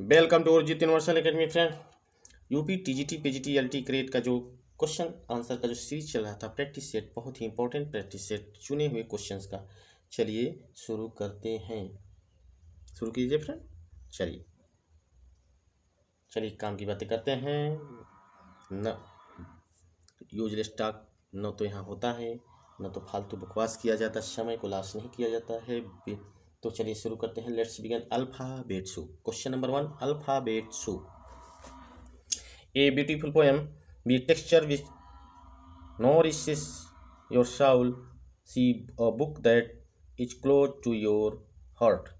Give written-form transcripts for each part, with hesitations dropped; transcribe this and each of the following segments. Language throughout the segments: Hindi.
Welcome to Arijit Universal Academy friend. UP TGT PGT LT grade का जो क्वेश्चन आंसर का जो सीरीज चल रहा था प्रैक्टिस सेट, बहुत ही इंपॉर्टेंट प्रैक्टिस सेट चुने हुए क्वेश्चंस का। चलिए शुरू करते हैं। शुरू कीजिए फ्रेंड। चलिए काम की बातें करते हैं। न यूजलेस टॉक न तो यहाँ होता है, न तो फालतू बकवास किया जाता, समय को लॉस नहीं किया जाता है। तो चलिए शुरू करते हैं। Let's begin. Alphabet soup। Question number 1, alphabet soup। A beautiful poem, be texture which nourishes your soul. See a book that is close to your heart.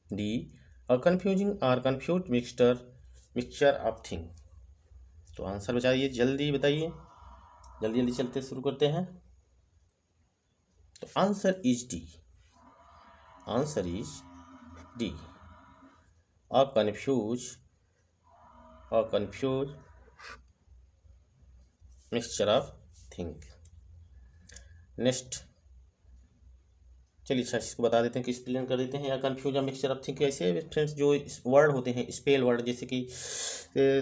D, a confusing or confused mixture of things। तो आंसर बताइए, जल्दी बताइए, जल्दी जल्दी चलते शुरू करते हैं। तो answer is D. Answer is D, a confused mixture of things। Next, चलिए इसको बता देते हैं कि एक्सप्लेन कर देते हैं या कन्फ्यूजन मिक्सचर ऑफ थिंक। ऐसे फ्रेंड्स जो वर्ड होते हैं स्पेल वर्ड, जैसे कि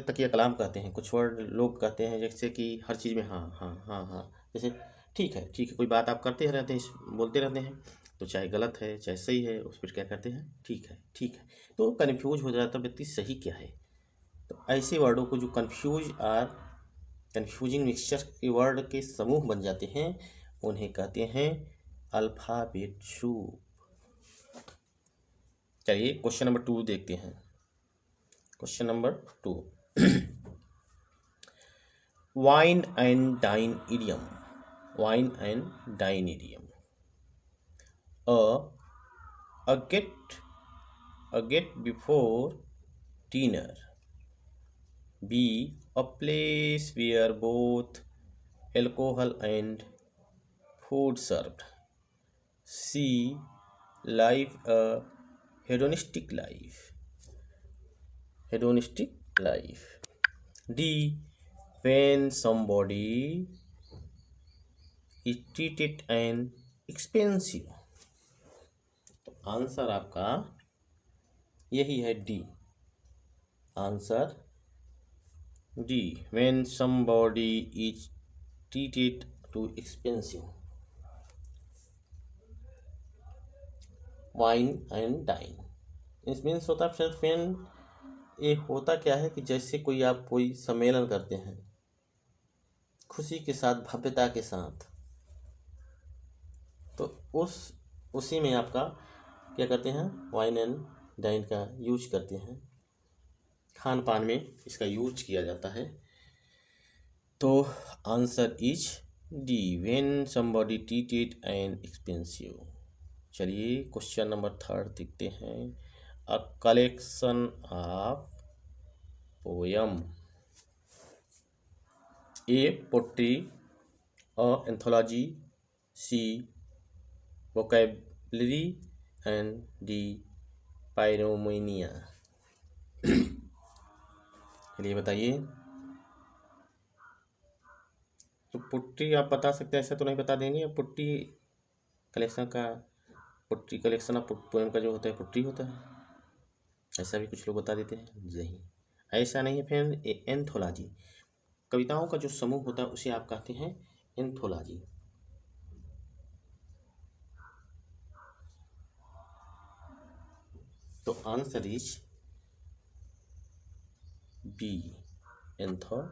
तकिया कलाम कहते हैं, कुछ वर्ड लोग कहते हैं जैसे कि हर चीज़ में हाँ हाँ हाँ हाँ, जैसे ठीक है कोई बात आप करते रहते हैं, बोलते रहते हैं, तो चाहे गलत है चाहे सही है उस पर क्या करते हैं, ठीक है। तो कन्फ्यूज हो जाता व्यक्ति सही क्या है। तो ऐसे वर्डों को जो कन्फ्यूजिंग मिक्सचर के वर्ड के समूह बन जाते हैं उन्हें कहते हैं अल्फाबेट सूप। चलिए क्वेश्चन नंबर 2 देखते हैं। Question number 2, wine and dine idiom. Wine and dine idiom. A get before dinner. B, a place where both alcohol and food served. C, live a hedonistic life. D, when somebody is treated and expensive। तो आंसर आपका यही है D. Answer D, when somebody is treated too expensive। Wine and dine is means होता है फ्रेंड, ये होता क्या है कि जैसे कोई सम्मेलन करते हैं खुशी के साथ, भव्यता के साथ, तो उसी में आपका क्या करते हैं, वाइन एंड डाइन का यूज करते हैं, खान पान में इसका यूज किया जाता है। तो answer is D, when somebody treated and expensive. चलिए क्वेश्चन नंबर 3 देखते हैं। A collection of poem. A poetry, a anthology, C vocabulary and D pyromania. चलिए बताइए। तो पुट्टी आप बता सकते हैं, ऐसा तो नहीं बता देंगे। पुट्टी कलेक्शन ऑफ पोएम का जो होता है पुट्टी होता है, ऐसा भी कुछ लोग बता देते हैं। नहीं, ऐसा नहीं है फ्रेंड। एंथोलॉजी, कविताओं का जो समूह होता है उसे आप कहते हैं एंथोलॉजी। तो आंसर इज बी, एंथोलॉजी।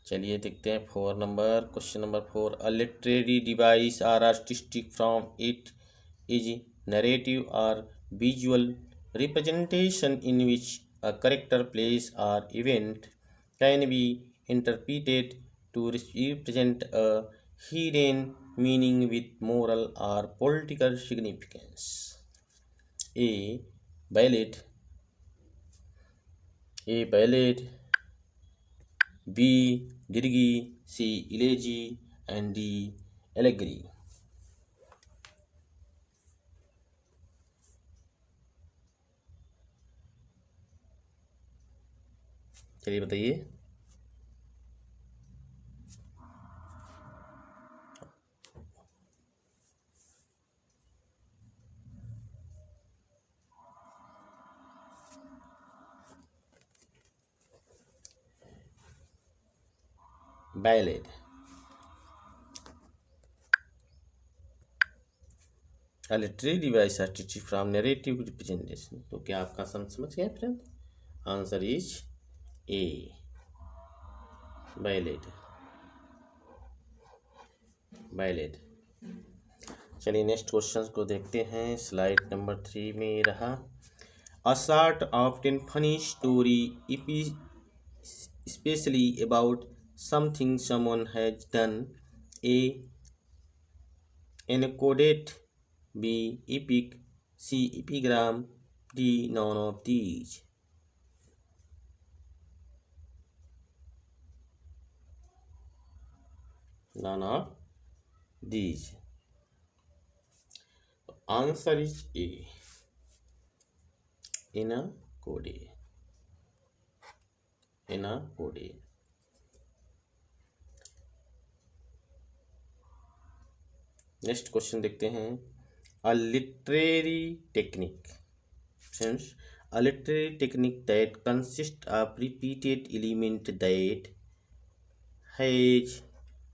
चलिए देखते हैं question number 4। A literary device or artistic from it is narrative or visual representation in which a character place or event can be interpreted to represent a hidden meaning with moral or political significance. A ballad, B dirge, C elegy and D allegory. चलिए बताइए। Ballad. A literary device artistic from narrative representation। तो क्या आपका समझ गया friend? Answer is A, ballad. Ballad. चलिए नेक्स्ट क्वेश्चन को देखते हैं। स्लाइड नंबर 3 में रहा। A short often funny story especially about something someone has done. A, encoded. B, epic. C, epigram. D, none of these। None of these। Answer is A, encoded। encoded। Next question देखते हैं। A literary technique। Friends, a literary technique that consists of repeated element that has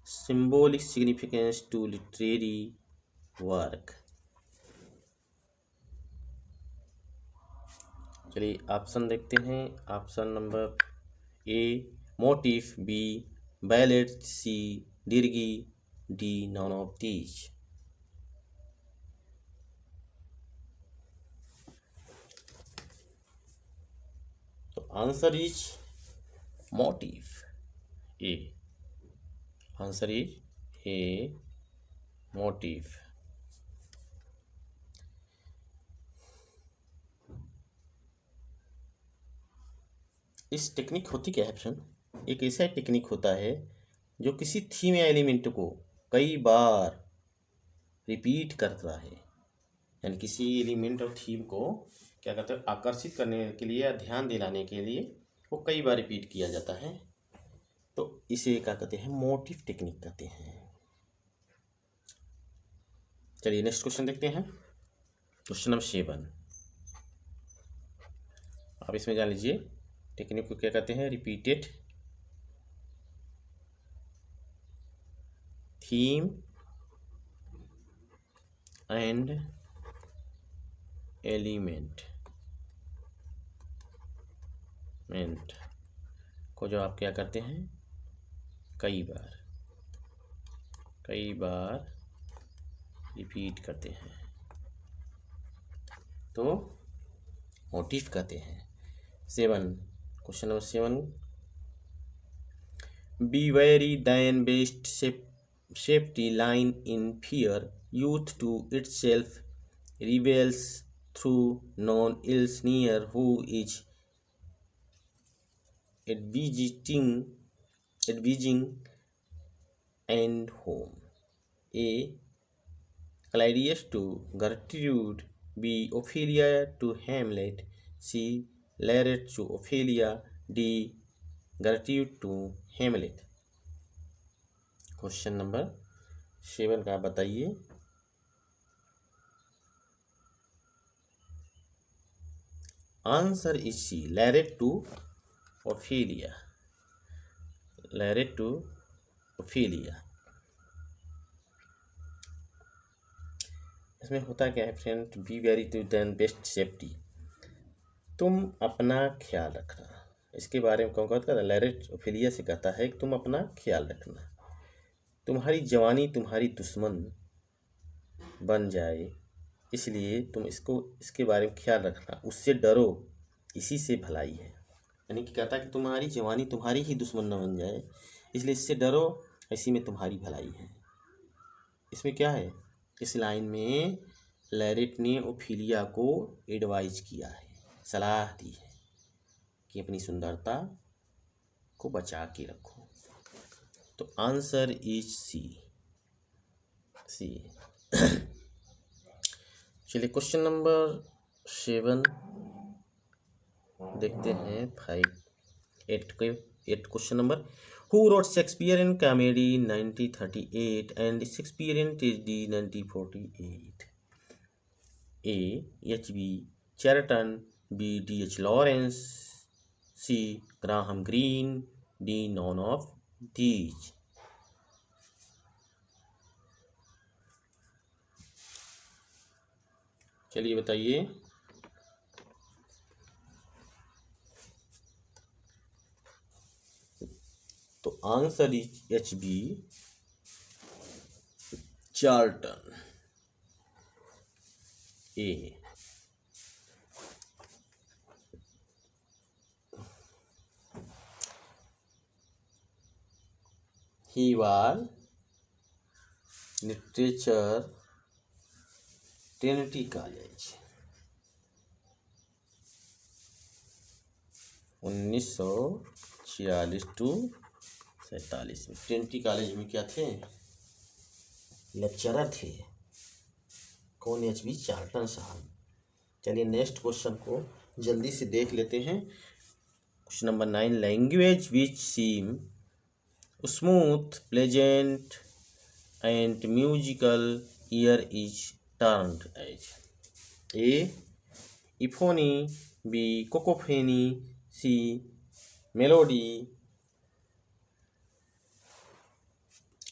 symbolic significance to literary work। चलिए ऑप्शन देखते हैं। Option number A, motif. B, ballet. C, dirge. D, none of these. तो answer is motive, A. Answer is A, motive. इस टेक्निक होती क्या है फ्रेंड? एक ऐसा टेक्निक होता है जो किसी थीम या एलिमेंट को कई बार रिपीट करता है। यानी किसी एलिमेंट और थीम को क्या कहते हैं, आकर्षित करने के लिए या ध्यान दिलाने के लिए वो कई बार रिपीट किया जाता है। तो इसे क्या कहते हैं? मोटिव टेक्निक कहते हैं। चलिए नेक्स्ट क्वेश्चन देखते हैं। Question number 7। आप इसमें जान लीजिए टेक्निक को क्या कहते हैं। रिपीटेड थीम एंड एलिमेंट को जो आप क्या करते हैं, कई बार रिपीट करते हैं तो मोटिव कहते हैं। 7, question number 7। Be wary then best safety line in fear youth to itself rebels through non ills near who is advising and home। A, Claudius to Gertrude। B, Ophelia to Hamlet। C, Laret to Ophelia। D, Gertrude to Hamlet। Question number 7 का बताइए। Answer is C, Laertes to Ophelia. Laertes to Ophelia. इसमें होता क्या है friend? Be wary to then best safety, तुम अपना ख्याल रखना। इसके बारे में कौन कहता है? लैरेट ओफेलिया से कहता है कि तुम अपना ख्याल रखना, तुम्हारी जवानी तुम्हारी दुश्मन बन जाए, इसलिए तुम इसके बारे में ख्याल रखना, उससे डरो, इसी से भलाई है। यानी कि कहता है कि तुम्हारी जवानी तुम्हारी ही दुश्मन न बन जाए, इसलिए इससे डरो, इसी में तुम्हारी भलाई है। इसमें क्या है? इस लाइन में लैरेट ने ओफेलिया को एडवाइज किया है, सलाह दी है कि अपनी सुंदरता को बचा के रखो। तो आंसर इज सी। चलिए क्वेश्चन नंबर 7 देखते हैं। 8 question number. Who wrote Shakespeare in comedy 1938 and Shakespeare in tragedy 1948? A, H.B. Charlton. B, D.H. Lawrence. C, Graham Greene. D, none of these. चलिए बताइए। तो answer is HB Charlton A. He was literature Trinity college 1946 to 47 में। ट्रिनिटी कॉलेज में क्या थे? लेक्चरर थे। कौन? HB चार्ल्टन साहब। चलिए नेक्स्ट क्वेश्चन को जल्दी से देख लेते हैं। Question number 9, language which seem smooth pleasant and musical ear is turned as. A euphony, B cacophony, C melody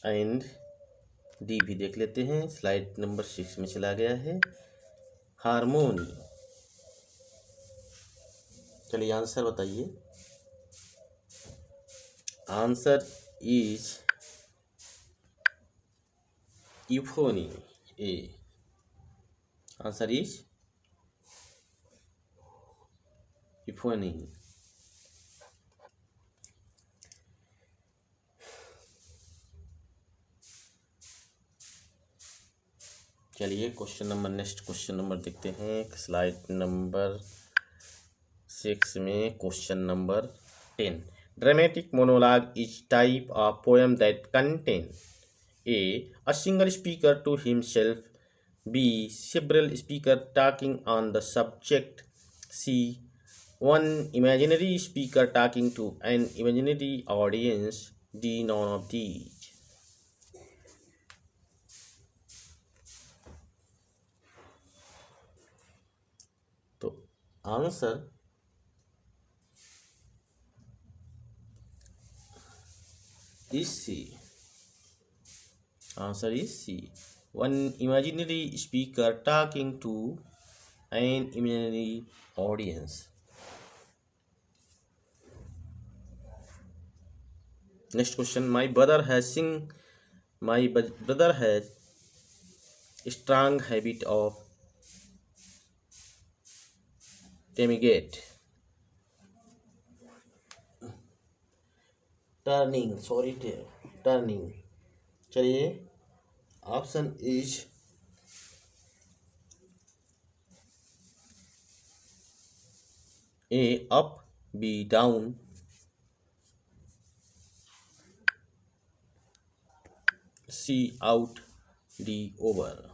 and D भी देख लेते हैं। स्लाइड नंबर 6 में चला गया है, हारमोनी। चलिए आंसर बताइए। Answer is euphony A. Answer is euphony. चलिए नेक्स्ट क्वेश्चन नंबर देखते हैं। स्लाइड नंबर 6 में question number 10, dramatic monologue is type of poem that contain A single speaker to himself, B several speaker talking on the subject, C one imaginary speaker talking to an imaginary audience, D none of these। तो answer is C। Answer is C. One imaginary speaker talking to an imaginary audience. Next question. My brother has strong habit of temigate. Turning। चलिए option is A up, B down, C out, D over.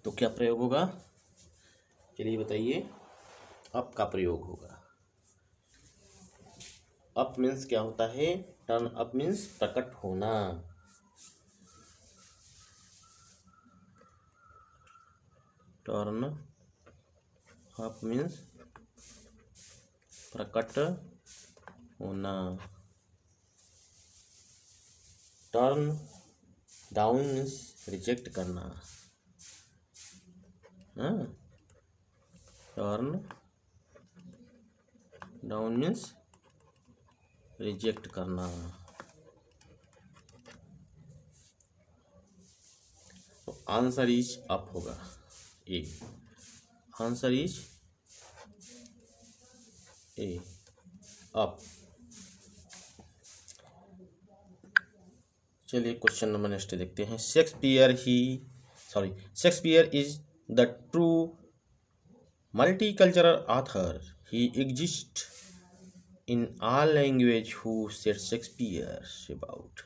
तो क्या प्रयोग होगा? चलिए बताइए। अप का प्रयोग होगा। अप मीन्स क्या होता है? टर्न अप मीन्स प्रकट होना। टर्न अप मीन्स प्रकट होना। टर्न डाउन मीन्स रिजेक्ट करना। टर्न डाउन मीन्स रिजेक्ट करना। तो आंसर इज अप होगा A. Answer is A up. चलिए क्वेश्चन नंबर नेक्स्ट देखते हैं। Shakespeare is the true multicultural author. He exist in all language. Who said Shakespeare about?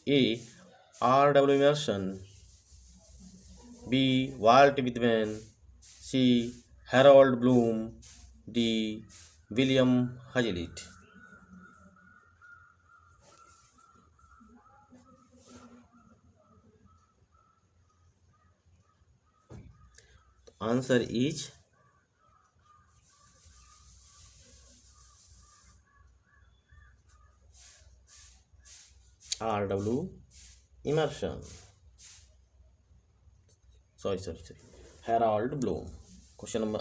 A R.W. Emerson, B Walt Whitman, C Harold Bloom, D William Hazlitt। Answer is R.W. Emerson. Sorry. Harold Bloom.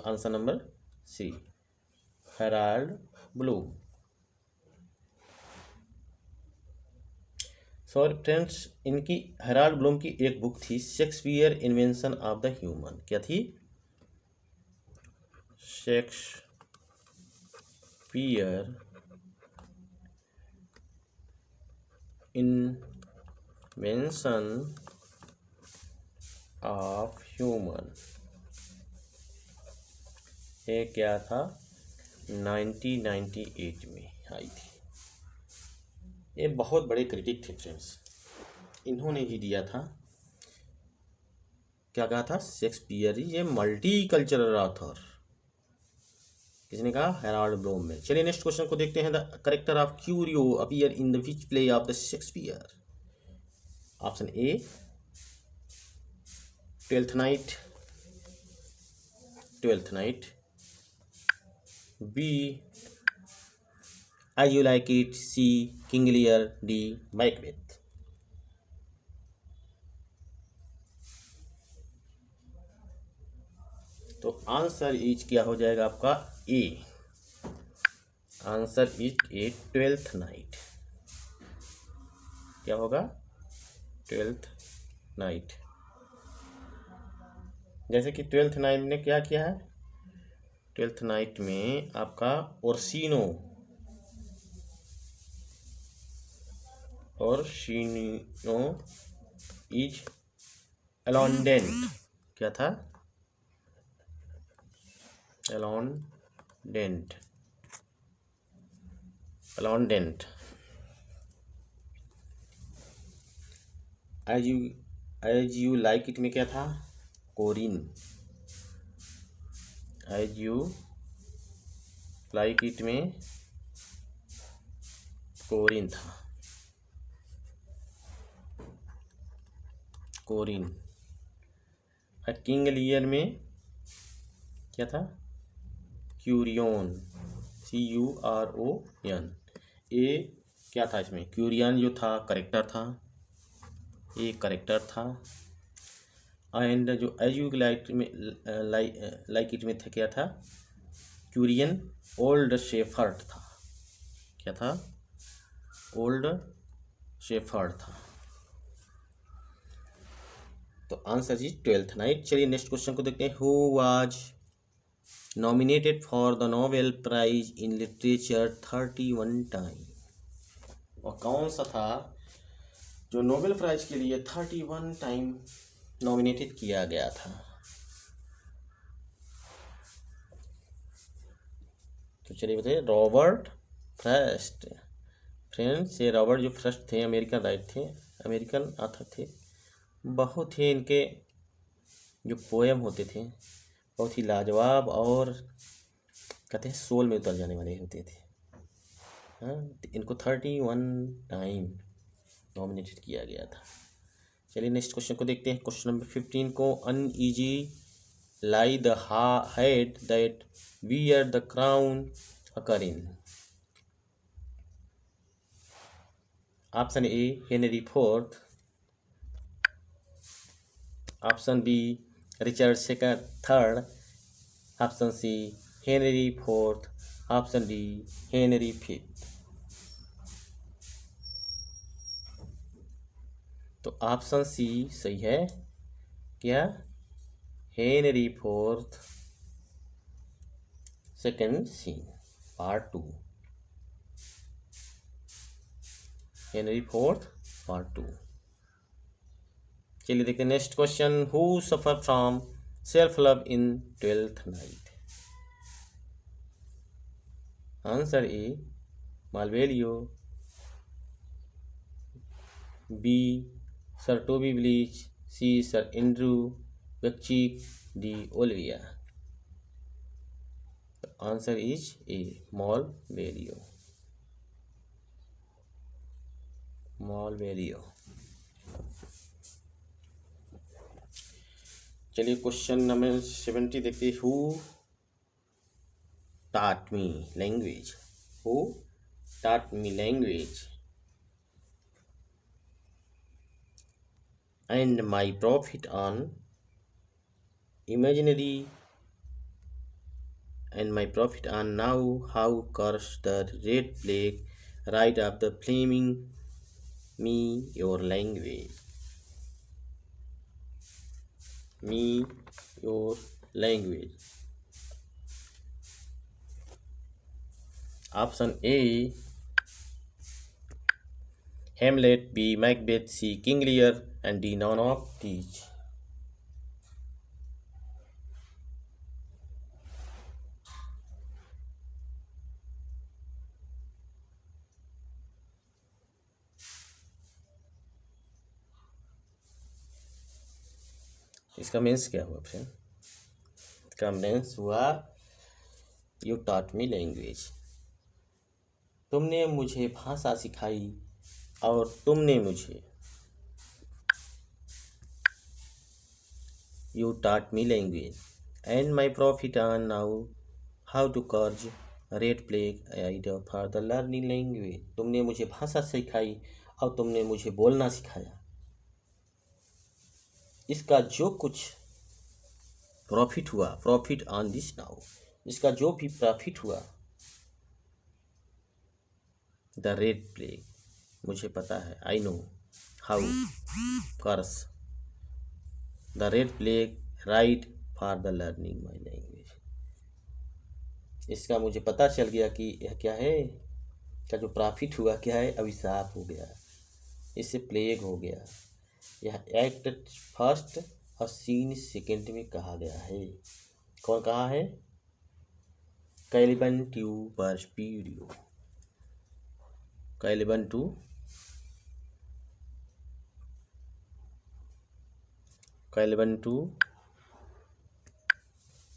Answer number C. Harold Bloom. Sorry friends, इनकी हेराल्ड ब्लूम की एक बुक थी, Shakespeare invention of the human. क्या थी? Shakespeare invention of human. ये क्या था? 1998 में आई थी। ये बहुत बड़े क्रिटिक थे फ्रेंड्स, इन्होंने ही दिया था। क्या कहा था? Shakespeare is a multi cultural author. किसने कहा? हेराल्ड ब्लूम में। चलिए नेक्स्ट क्वेश्चन को देखते हैं। The character of Curio appear in the which play of the Shakespeare? Option A twelfth Night, B As You Like It, C King Lear, D Macbeth। तो आंसर इज क्या हो जाएगा आपका? A. Answer is A twelfth night. क्या होगा? Twelfth night. जैसे कि ट्वेल्थ नाइट ने क्या किया है? ट्वेल्थ नाइट में आपका ओर्सिनो इज अलॉन्डेंट। क्या था? अलॉन्डेंट। एज यू लाइक इट में क्या था? कोरिन। एज यू लाइक इट में कोरिन था। कोरिन। किंग लियर में क्या था? क्यूरियन। CURON। ये क्या था इसमें? क्यूरियन जो था करेक्टर था, ये करेक्टर था। एंड जो एज यू लाइक इट में था क्या था? क्यूरियन ओल्ड शेफर्ड था। क्या था? ओल्ड शेफर्ड था। तो आंसर इज ट्वेल्थ नाइट। चलिए नेक्स्ट क्वेश्चन को देखते हैं। Who was nominated for the Nobel prize in literature 31 time? और कौन सा था जो नोबेल प्राइज के लिए 31 टाइम नॉमिनेटेड किया गया था? तो चलिए बताइए। Robert Frost. फ्रेंड्स, ये रॉबर्ट जो फ्रॉस्ट थे अमेरिकन ऑथर थे। बहुत ही इनके जो पोएम होते थे बहुत ही लाजवाब और कहते हैं सोल में उतर जाने वाले होते थे। हाँ, इनको 31 टाइम नॉमिनेटेड किया गया था। चलिए नेक्स्ट क्वेश्चन को देखते हैं। क्वेश्चन नंबर 15 को। Uneasy lie the head that wear the crown occur in? Option A Henry fourth, option B Richard third, option C Henry fourth, option D Henry fifth. तो ऑप्शन सी सही है। क्या? Henry fourth second scene part 2। Henry fourth part 2। चलिए देखते हैं next question. Who suffer from self love in twelfth night? Answer A Malvolio, B sir Toby Belch, C sir Andrew बेक्चिक, D Olivia. Answer is A Malvolio. चलिए क्वेश्चन नंबर 70 देखते हैं। Who taught me language? Who taught me language? And my profit on imaginary and my profit on now how cursed the red plague right after flaming me your language. Me your language. Option A Hamlet, B Macbeth, C King Lear, and D none of these. इसका मीन्स क्या हुआ फ्रेंड? इसका मीन्स हुआ यू टॉट मी लैंग्वेज, तुमने मुझे भाषा सिखाई और तुमने मुझे you taught me language and my profit on now how to curse red plague idea for the learning language. तुमने मुझे भाषा सिखाई और तुमने मुझे बोलना सिखाया। इसका जो कुछ प्रॉफिट हुआ, प्रॉफिट ऑन दिस नाउ, इसका जो भी प्रॉफिट हुआ, द रेड प्लेग, मुझे पता है, I know how curse the red plague right for the learning my language. इसका मुझे पता चल गया कि यह क्या है, इसका जो प्रॉफिट हुआ क्या है, अभिशाप हो गया, इससे प्लेग हो गया। यह एक्ट फर्स्ट और सीन सेकेंड में कहा गया है। कौन कहा है? Caliban to Prospero, Caliban to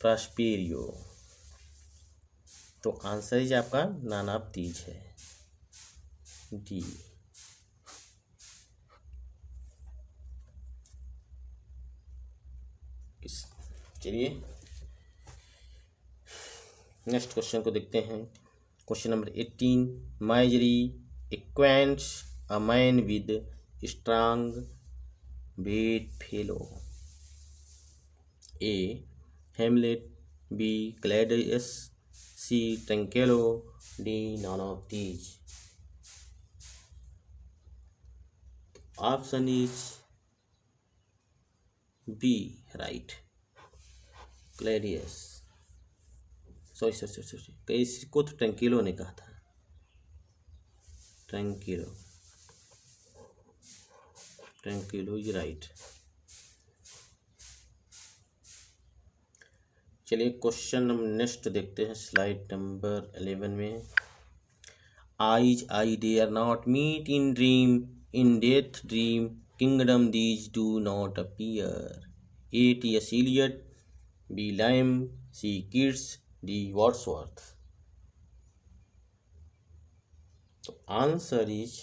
Prospero. तो आंसर इज आपका नन ऑफ दीज है, डी। चलिए नेक्स्ट क्वेश्चन को देखते हैं। Question number 18, misery acquaints a man with strong bed fellow. A Hamlet, B Claudius, C Trinculo, D none of these. Option is B right, Claudius. Sorry इसको तो ट्रंकिलो ने कहा था, ट्रंकिलो इज राइट। चलिए क्वेश्चन नंबर नेक्स्ट देखते हैं, स्लाइड नंबर 11 में। Eyes I dare not meet in dream, in death dream kingdom these do not appear. A T S Eliot, B lime, C Keats, D Wordsworth. तो answer is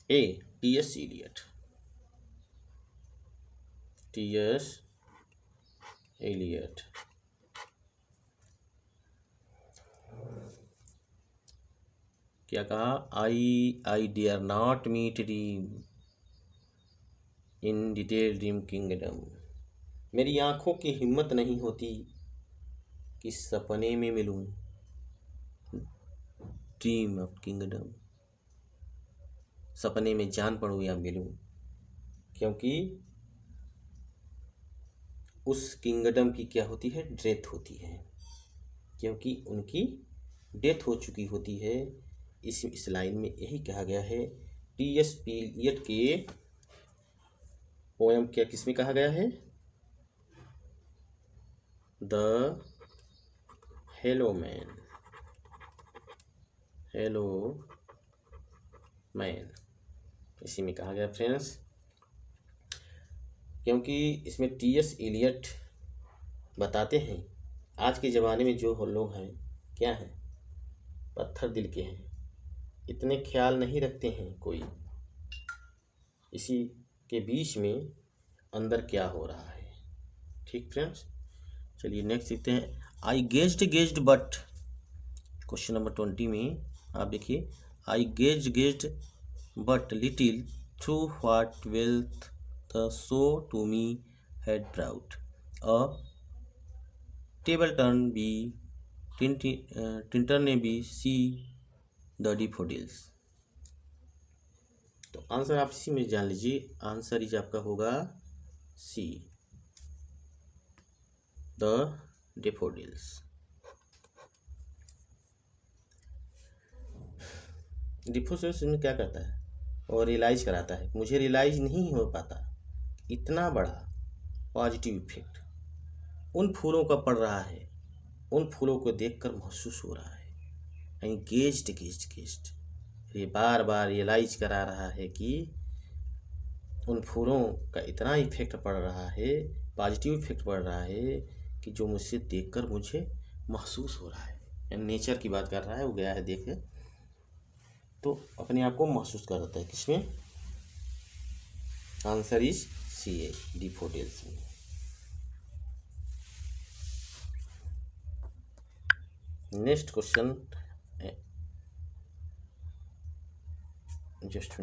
A T S Eliot, T S Eliot. क्या कहा? I dare not meet dream in detail dream kingdom. मेरी आंखों की हिम्मत नहीं होती कि सपने में मिलूं ड्रीम ऑफ किंगडम, सपने में जान पड़ूं या मिलूं, क्योंकि उस किंगडम की क्या होती है? डेथ होती है, क्योंकि उनकी डेथ हो चुकी होती है। इस लाइन में यही कहा गया है। टी एस इलियट के पोएम क्या किस में कहा गया है? The hello man, hello man, इसी में कहा गया फ्रेंड्स। क्योंकि इसमें टी एस इलियट बताते हैं आज के ज़माने में जो लोग हैं क्या हैं, पत्थर दिल के हैं, इतने ख्याल नहीं रखते हैं कोई। इसी के बीच में अंदर क्या हो रहा है। ठीक फ्रेंड्स, चलिए नेक्स्ट देखते हैं। I gazed but, question number 20 में आप देखिए, I gazed but little thought what wealth the show to me had brought, a table turn B Tintern ने बी सी द डिफोडिल्स। तो आंसर आप इसी में जान लीजिए, आंसर इज आपका होगा सी, द डेफोडिल्स। डिफोडिल्स में क्या करता है, और रियलाइज कराता है। मुझे रियलाइज नहीं हो पाता इतना बड़ा पॉजिटिव इफेक्ट उन फूलों का पड़ रहा है, उन फूलों को देखकर महसूस हो रहा है। यानी गेज्ड ये बार बार रियलाइज करा रहा है कि उन फूलों का इतना इफेक्ट पड़ रहा है, पॉजिटिव इफेक्ट पड़ रहा है कि जो मुझसे देखकर मुझे महसूस हो रहा है। यानी नेचर की बात कर रहा है, वो गया है देखे तो अपने आप को महसूस कर रहा है। किसमें? आंसर इज सी ए, डिफोडिल्स में। नेक्स्ट क्वेश्चन, जस्ट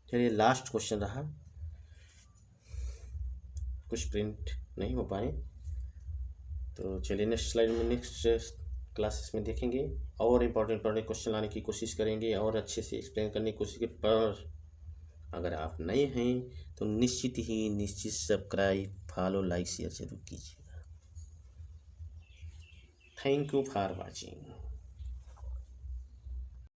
चलिए लास्ट क्वेश्चन रहा, कुछ प्रिंट नहीं हो पाए तो चलिए नेक्स्ट स्लाइड में, नेक्स्ट क्लासेस में देखेंगे और इम्पोर्टेंट क्वेश्चन लाने की कोशिश करेंगे और अच्छे से एक्सप्लेन करने की कोशिश। पर अगर आप नए हैं तो निश्चित सब्सक्राइब, फॉलो, लाइक, शेयर जरूर कीजिएगा। Thank you for watching.